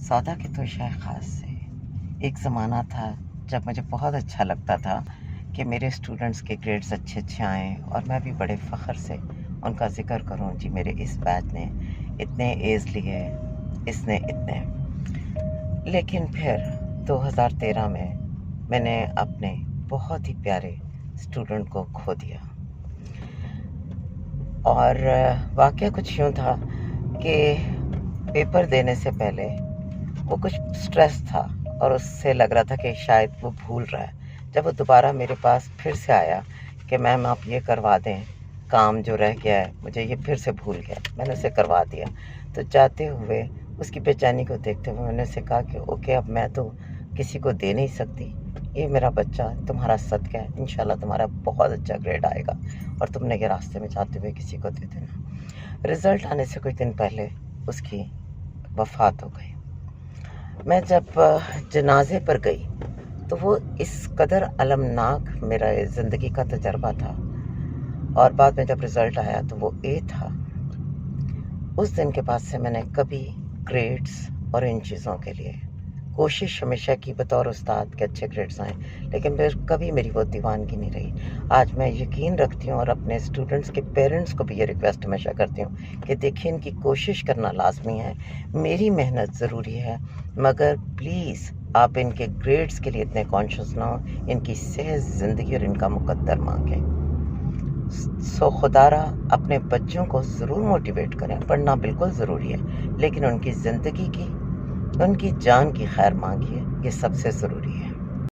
सौदा के तो शाय ख़ास से एक ज़माना था जब मुझे बहुत अच्छा लगता था कि मेरे स्टूडेंट्स के ग्रेड्स अच्छे अच्छे आएँ और मैं भी बड़े फ़ख्र से उनका ज़िक्र करूँ, जी मेरे इस बैच ने इतने एज़ लिए, इसने इतने। लेकिन फिर 2013 में मैंने अपने बहुत ही प्यारे स्टूडेंट को खो दिया। और वाक़या कुछ यूँ था कि पेपर देने से पहले वो कुछ स्ट्रेस था और उससे लग रहा था कि शायद वो भूल रहा है। जब वो दोबारा मेरे पास फिर से आया कि मैम आप ये करवा दें, काम जो रह गया है मुझे ये फिर से भूल गया, मैंने उसे करवा दिया। तो जाते हुए उसकी बेचैनी को देखते हुए मैंने उसे कहा कि ओके, अब मैं तो किसी को दे नहीं सकती, ये मेरा बच्चा तुम्हारा सदका है, इंशाल्लाह तुम्हारा बहुत अच्छा ग्रेड आएगा और तुमने के रास्ते में जाते हुए किसी को दे देना। रिज़ल्ट आने से कुछ दिन पहले उसकी वफ़ात हो गई। मैं जब जनाजे पर गई तो वो इस कदर अलमनाक मेरा ज़िंदगी का तजर्बा था, और बाद में जब रिज़ल्ट आया तो वो ए था। उस दिन के बाद से मैंने कभी ग्रेड्स और इन चीज़ों के लिए कोशिश हमेशा की बतौर उस्ताद के अच्छे ग्रेड्स आएँ, लेकिन फिर कभी मेरी वो दीवानगी नहीं रही। आज मैं यकीन रखती हूँ और अपने स्टूडेंट्स के पेरेंट्स को भी ये रिक्वेस्ट हमेशा करती हूँ कि देखिए, इनकी कोशिश करना लाजमी है, मेरी मेहनत ज़रूरी है, मगर प्लीज़ आप इनके ग्रेड्स के लिए इतने कॉन्शियस ना हो, इनकी सेहत, ज़िंदगी और इनका मुकद्दर मांगें। सो खुदारा अपने बच्चों को ज़रूर मोटिवेट करें, पढ़ना बिल्कुल ज़रूरी है, लेकिन उनकी ज़िंदगी की, उनकी जान की खैर मांगिए, ये सबसे ज़रूरी है।